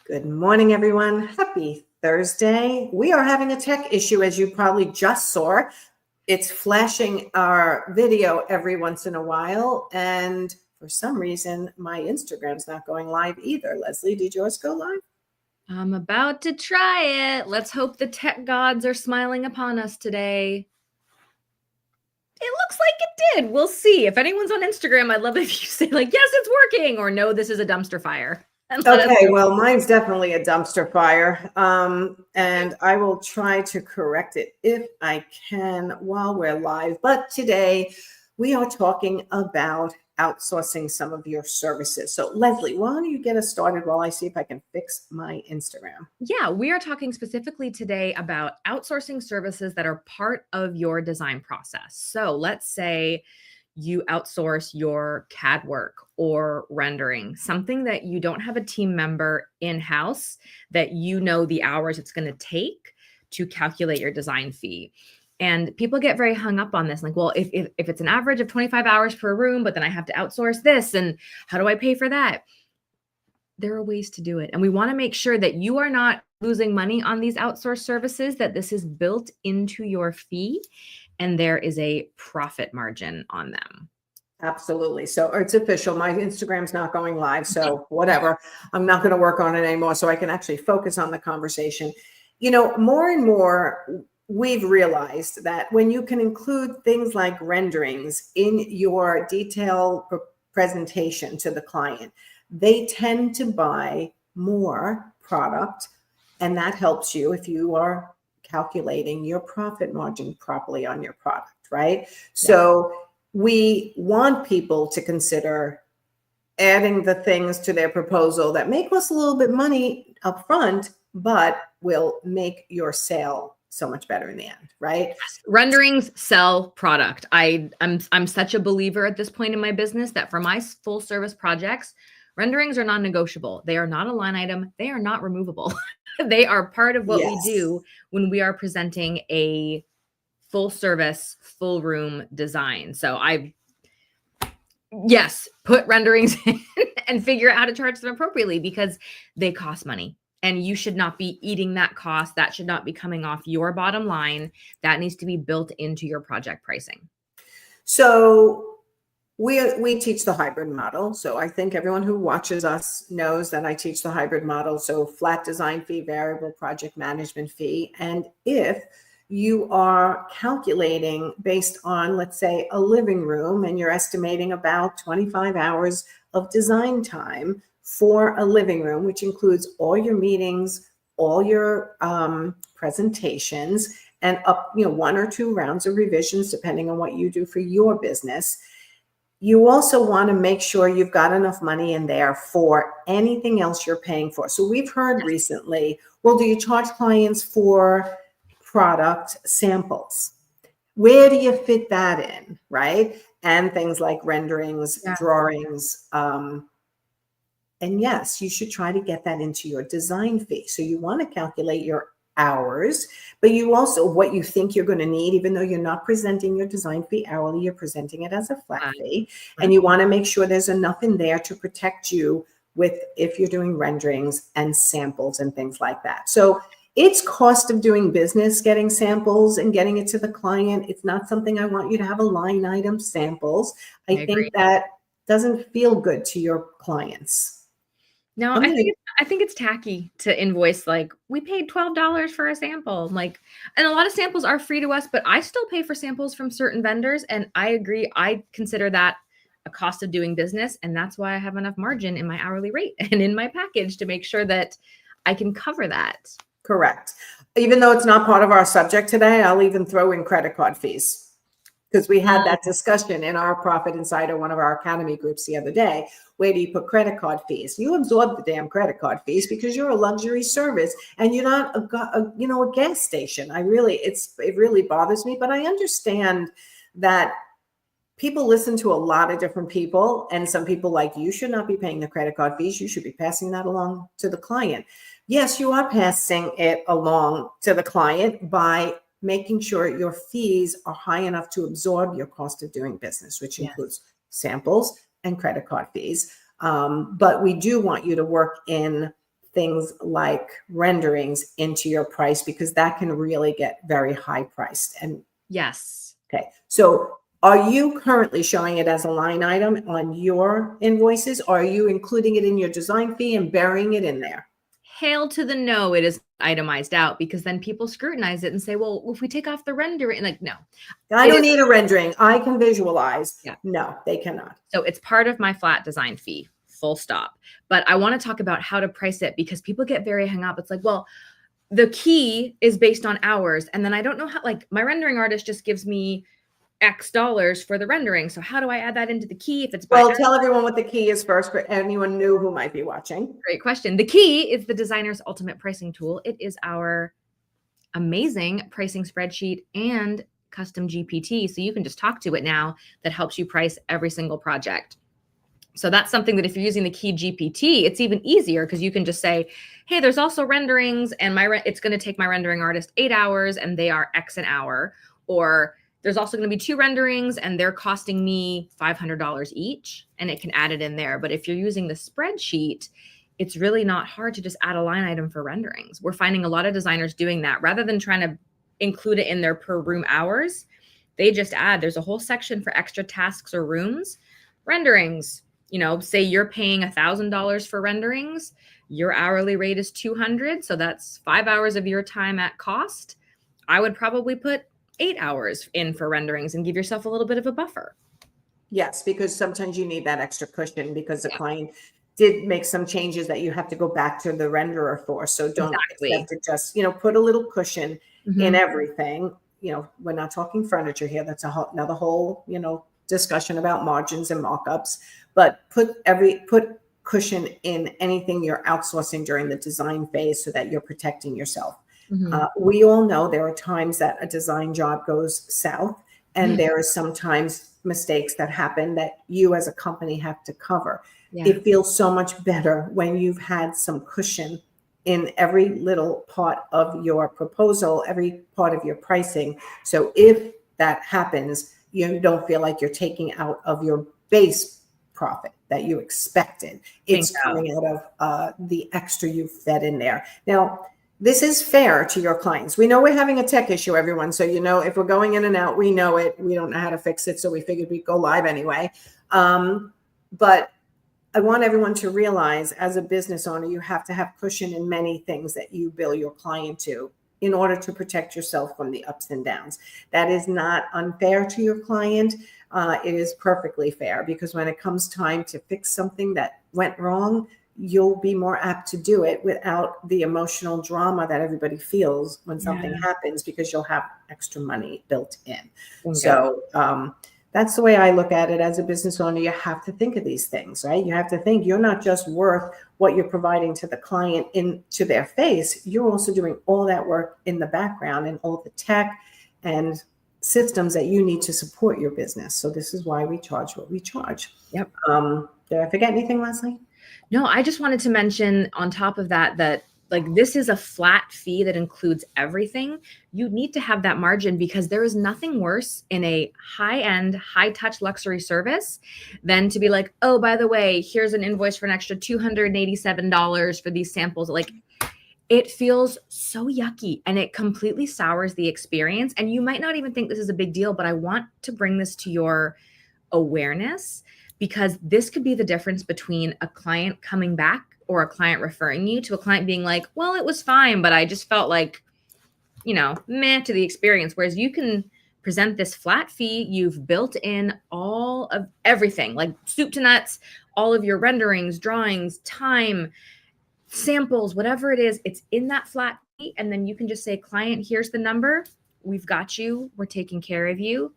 Good morning, everyone. Happy Thursday. We are having a tech issue, as you probably just saw. It's flashing our video every once in a while, and for some reason, my Instagram's not going live either. Lesley, did yours go live? I'm about to try it. Let's hope the tech gods are smiling upon us today. It looks like it did. We'll see. If anyone's on Instagram, I'd love it if you say like, yes, it's working, or no, this is a dumpster fire. Okay, well, mine's definitely a dumpster fire, and I will try to correct it if I can while we're live. But today we are talking about outsourcing some of your services. So Lesley, why don't you get us started while I see if I can fix my Instagram? Yeah, we are talking specifically today about outsourcing services that are part of your design process. So let's say you outsource your CAD work or rendering, something that you don't have a team member in-house that you know the hours it's going to take to calculate your design fee. And people get very hung up on this. Like, well, if it's an average of 25 hours per room, but then I have to outsource this, and how do I pay for that? There are ways to do it. And we want to make sure that you are not losing money on these outsourced services, that this is built into your fee and there is a profit margin on them. Absolutely. So it's official. My Instagram's not going live. So whatever, I'm not going to work on it anymore so I can actually focus on the conversation. You know, more and more, we've realized that when you can include things like renderings in your detailed presentation to the client, they tend to buy more product. And that helps you if you are calculating your profit margin properly on your product, right? Yeah. So we want people to consider adding the things to their proposal that make us a little bit money up front, but will make your sale so much better in the end, right? Renderings sell product. I'm such a believer at this point in my business that for my full service projects, renderings are non-negotiable. They are not a line item. They are not removable. They are part of what we do when we are presenting a full service, full room design. So put renderings in and figure out how to charge them appropriately because they cost money. And you should not be eating that cost. That should not be coming off your bottom line. That needs to be built into your project pricing. So we teach the hybrid model. So I think everyone who watches us knows that I teach the hybrid model. So flat design fee, variable project management fee. And if you are calculating based on, let's say, a living room, and you're estimating about 25 hours of design time for a living room, which includes all your meetings, all your presentations, and up, one or two rounds of revisions, depending on what you do for your business. You also want to make sure you've got enough money in there for anything else you're paying for. So we've heard recently, well, do you charge clients for product samples? Where do you fit that in, right? And things like renderings, drawings. And yes, you should try to get that into your design fee. So you want to calculate your hours, but you also what you think you're going to need, even though you're not presenting your design fee hourly, you're presenting it as a flat fee. And you want to make sure there's enough in there to protect you with if you're doing renderings and samples and things like that. So it's cost of doing business, getting samples and getting it to the client. It's not something I want you to have a line item I think that doesn't feel good to your clients. No, I think it's tacky to invoice like we paid $12 for a sample. Like, and a lot of samples are free to us, but I still pay for samples from certain vendors. And I agree. I consider that a cost of doing business. And that's why I have enough margin in my hourly rate and in my package to make sure that I can cover that. Correct. Even though it's not part of our subject today, I'll even throw in credit card fees. Because we had that discussion in our Profit Insider, one of our academy groups the other day. Where do you put credit card fees? You absorb the damn credit card fees because you're a luxury service and you're not a gas station. It really bothers me, but I understand that people listen to a lot of different people, and some people like you should not be paying the credit card fees. You should be passing that along to the client. Yes, you are passing it along to the client by making sure your fees are high enough to absorb your cost of doing business, which includes samples and credit card fees. But we do want you to work in things like renderings into your price, because that can really get very high priced. And Yes. okay, so are you currently showing it as a line item on your invoices? Or are you including it in your design fee and burying it in there? Hail to the no, it is itemized out, because then people scrutinize it and say, well, if we take off the rendering, like, no. I don't need a rendering. I can visualize. Yeah. No, they cannot. So it's part of my flat design fee, full stop. But I want to talk about how to price it, because people get very hung up. It's like, well, the key is based on hours. And then I don't know how, like, my rendering artist just gives me X dollars for the rendering. So how do I add that into the key if it's by Well, tell everyone what the key is first for anyone new who might be watching. Great question. The key is the designer's ultimate pricing tool. It is our amazing pricing spreadsheet and custom GPT. So you can just talk to it now, that helps you price every single project. So that's something that if you're using the key GPT, it's even easier, because you can just say, hey, there's also renderings, and it's going to take my rendering artist 8 hours and they are X an hour. Or there's also going to be 2 renderings and they're costing me $500 each, and it can add it in there. But if you're using the spreadsheet, it's really not hard to just add a line item for renderings. We're finding a lot of designers doing that rather than trying to include it in their per room hours. They just add, there's a whole section for extra tasks or rooms, renderings. You know, say you're paying $1,000 for renderings, your hourly rate is $200. So that's 5 hours of your time at cost. I would probably put 8 hours in for renderings and give yourself a little bit of a buffer. Yes, because sometimes you need that extra cushion, because the client did make some changes that you have to go back to the renderer for. So don't expect to just, put a little cushion in everything. We're not talking furniture here. That's another whole, discussion about margins and markups, but put cushion in anything you're outsourcing during the design phase, so that you're protecting yourself. We all know there are times that a design job goes south, and there are sometimes mistakes that happen that you as a company have to cover. Yeah. It feels so much better when you've had some cushion in every little part of your proposal, every part of your pricing. So if that happens, you don't feel like you're taking out of your base profit that you expected. It's coming out of the extra you fed in there. Now, this is fair to your clients. We know we're having a tech issue, everyone. So, if we're going in and out, we know it. We don't know how to fix it. So we figured we'd go live anyway. But I want everyone to realize, as a business owner, you have to have cushion in many things that you bill your client to, in order to protect yourself from the ups and downs. That is not unfair to your client. It is perfectly fair, because when it comes time to fix something that went wrong, you'll be more apt to do it without the emotional drama that everybody feels when something happens, because you'll have extra money built in. Okay. So that's the way I look at it. As a business owner, you have to think of these things, right? You have to think you're not just worth what you're providing to the client into their face. You're also doing all that work in the background, and all the tech and systems that you need to support your business. So this is why we charge what we charge. Yep. Did I forget anything, Lesley? No, I just wanted to mention on top of that like, this is a flat fee that includes everything. You need to have that margin, because there is nothing worse in a high-end, high-touch luxury service than to be like, oh, by the way, here's an invoice for an extra $287 for these samples. Like, it feels so yucky, and it completely sours the experience. And you might not even think this is a big deal, but I want to bring this to your awareness, because this could be the difference between a client coming back, or a client referring you to a client being like, well, it was fine, but I just felt like, meh to the experience. Whereas you can present this flat fee, you've built in all of everything, like soup to nuts, all of your renderings, drawings, time, samples, whatever it is, it's in that flat fee. And then you can just say, client, here's the number. We've got you. We're taking care of you.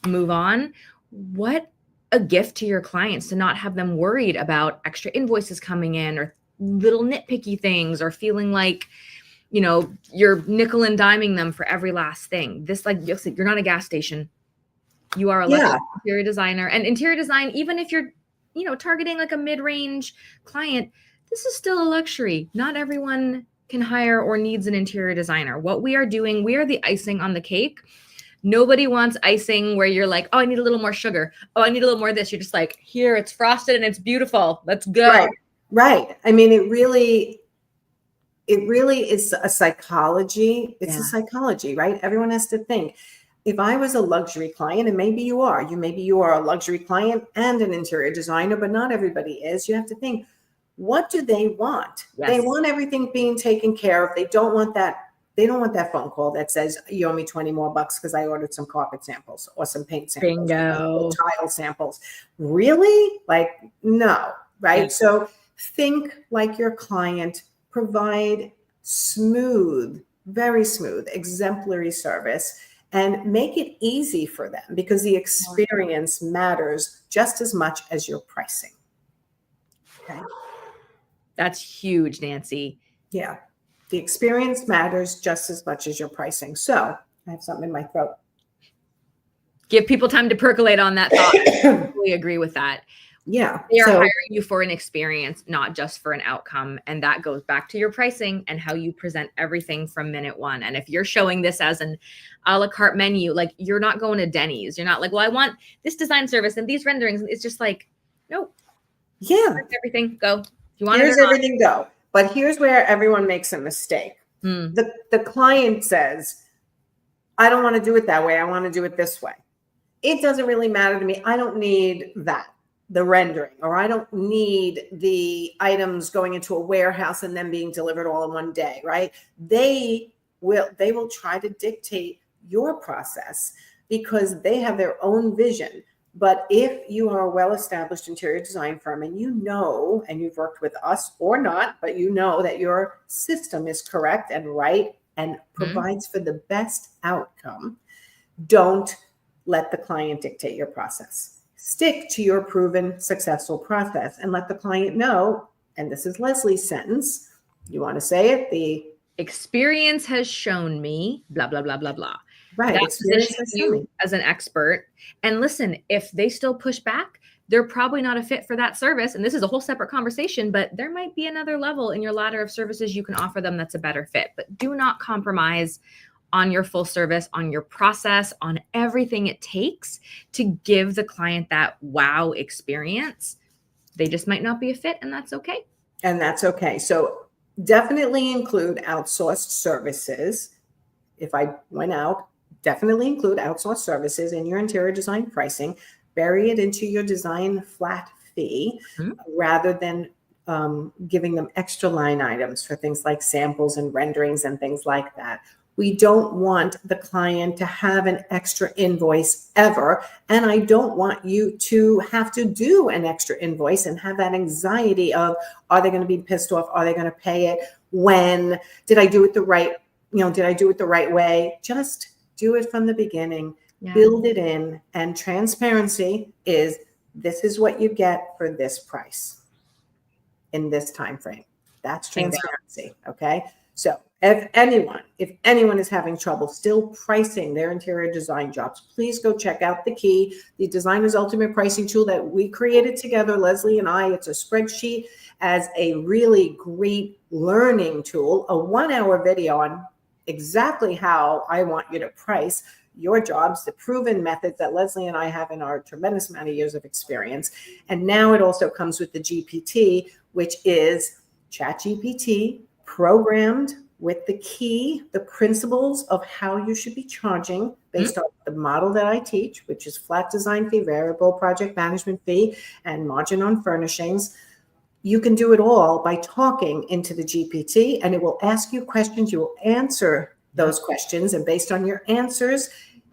Move on. What a gift to your clients to not have them worried about extra invoices coming in, or little nitpicky things, or feeling like, you're nickel and diming them for every last thing. This, like, you're not a gas station. You are a luxury interior designer. And interior design, even if you're, targeting like a mid-range client, this is still a luxury. Not everyone can hire or needs an interior designer. What we are doing, we are the icing on the cake. Nobody wants icing where you're like, oh, I need a little more sugar. Oh, I need a little more of this. You're just like, here, it's frosted and it's beautiful. Let's go. Right. I mean, it really is a psychology. It's a Yeah. psychology, right? Everyone has to think. If I was a luxury client, and maybe you are, maybe you are a luxury client and an interior designer, but not everybody is. You have to think, what do they want? They Yes. want everything being taken care of. They don't want that phone call that says you owe me 20 more bucks because I ordered some carpet samples or some paint samples or Bingo. tile samples. Really? Like, no, Yeah. right? So think like your client, provide smooth, very smooth, exemplary service, and make it easy for them, because the experience matters just as much as your pricing. Okay. That's huge, Nancy. Yeah. The experience matters just as much as your pricing. So I have something in my throat. Give people time to percolate on that thought. I totally agree with that. Yeah. They are So hiring you for an experience, not just for an outcome. And that goes back to your pricing and how you present everything from minute one. And if you're showing this as an a la carte menu, like, you're not going to Denny's. You're not like, well, I want this design service and these renderings. It's just like, nope. yeah, Here's everything. Go. If you want here's it or not. everything go. But here's where everyone makes a mistake. The client says, I don't want to do it that way. I want to do it this way. It doesn't really matter to me. I don't need that, the rendering, or I don't need the items going into a warehouse and then being delivered all in one day, right? They will try to dictate your process because they have their own vision. But if you are a well-established interior design firm and and you've worked with us or not, but you know that your system is correct and right and provides for the best outcome, don't let the client dictate your process. Stick to your proven successful process and let the client know, and this is Lesley's sentence, you want to say it, the experience has shown me, blah, blah, blah, blah, blah. right, That experience positions has shown you me. as an expert. And listen, if they still push back, they're probably not a fit for that service. And this is a whole separate conversation, but there might be another level in your ladder of services you can offer them that's a better fit. But do not compromise on your full service, on your process, on everything it takes to give the client that wow experience. They just might not be a fit, and that's okay. And that's okay. So definitely include outsourced services. If I went out, definitely include outsourced services in your interior design pricing. Bury it into your design flat fee rather than giving them extra line items for things like samples and renderings and things like that. We don't want the client to have an extra invoice ever. And I don't want you to have to do an extra invoice and have that anxiety of, are they going to be pissed off? Are they going to pay it? When? Did I do it the right? Did I do it the right way? Just do it from the beginning, build it in, and transparency is, this is what you get for this price in this time frame. That's transparency. Okay. So if anyone is having trouble still pricing their interior design jobs, please go check out The Key, the designer's ultimate pricing tool that we created together, Lesley and I. It's a spreadsheet as a really great learning tool, a 1-hour video on exactly how I want you to price your jobs, the proven methods that Lesley and I have in our tremendous amount of years of experience. And now it also comes with the GPT, which is ChatGPT programmed with the key, the principles of how you should be charging based on the model that I teach, which is flat design fee, variable project management fee, and margin on furnishings. You can do it all by talking into the GPT, and it will ask you questions. You will answer those questions, and based on your answers,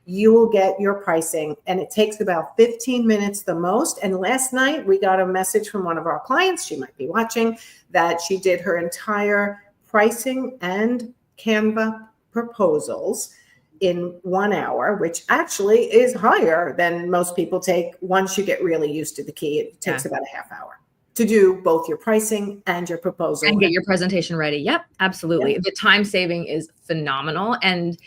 you will get your pricing. And it takes about 15 minutes the most. And last night we got a message from one of our clients, she might be watching, that she did her entire pricing and Canva proposals in 1 hour, which actually is higher than most people take. Once you get really used to the key, it takes about a half hour to do both your pricing and your proposal. And get your presentation ready. Yep, absolutely. Yep. The time saving is phenomenal. And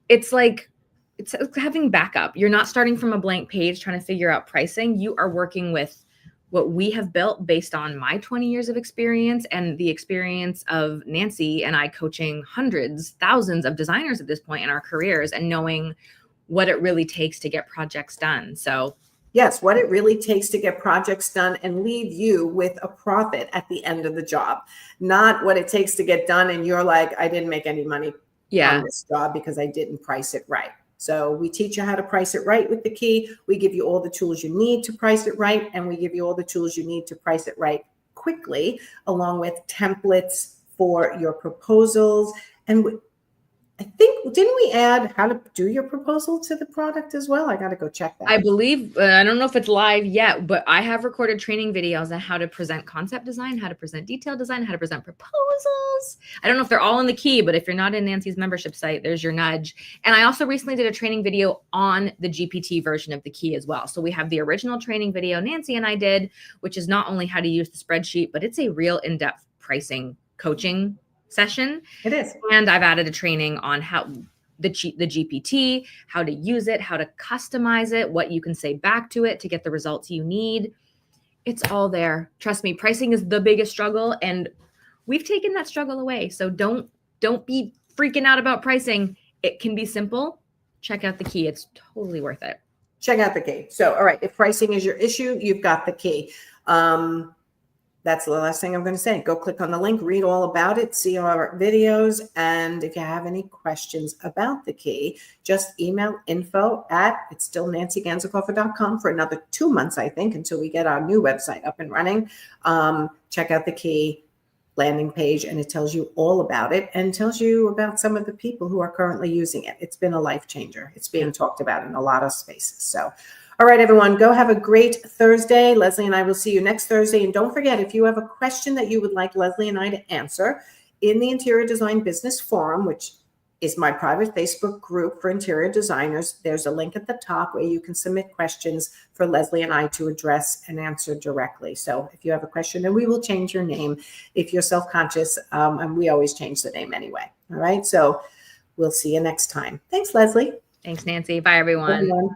it's like, it's having backup. You're not starting from a blank page trying to figure out pricing. You are working with what we have built based on my 20 years of experience and the experience of Nancy and I coaching hundreds, thousands of designers at this point in our careers and knowing what it really takes to get projects done. So Yes, what it really takes to get projects done and leave you with a profit at the end of the job, not what it takes to get done and you're like, I didn't make any money on this job because I didn't price it right. So we teach you how to price it right with the key. We give you all the tools you need to price it right, and we give you all the tools you need to price it right quickly, along with templates for your proposals. And I think, didn't we add how to do your proposal to the product as well? I got to go check that. I believe, I don't know if it's live yet, but I have recorded training videos on how to present concept design, how to present detailed design, how to present proposals. I don't know if they're all in the key, but if you're not in Nancy's membership site, there's your nudge. And I also recently did a training video on the GPT version of the key as well. So we have the original training video Nancy and I did, which is not only how to use the spreadsheet, but it's a real in-depth pricing coaching session. It is. And I've added a training on how the GPT, how to use it, how to customize it, what you can say back to it to get the results you need. It's all there. Trust me, pricing is the biggest struggle, and we've taken that struggle away. So don't be freaking out about pricing. It can be simple. Check out the key. It's totally worth it. Check out the key. So, all right, if pricing is your issue, you've got the key. That's the last thing I'm going to say. Go click on the link, read all about it, see our videos. And if you have any questions about the key, just email it's still nancyganzikoffer.com for another 2 months, I think, until we get our new website up and running. Check out the key landing page, and it tells you all about it and tells you about some of the people who are currently using it. It's been a life changer. It's being talked about in a lot of spaces. So, all right, everyone, go have a great Thursday. Lesley and I will see you next Thursday. And don't forget, if you have a question that you would like Lesley and I to answer in the Interior Design Business Forum, which is my private Facebook group for interior designers, there's a link at the top where you can submit questions for Lesley and I to address and answer directly. So if you have a question, and we will change your name if you're self-conscious, and we always change the name anyway. All right, so we'll see you next time. Thanks, Lesley. Thanks, Nancy. Bye, everyone.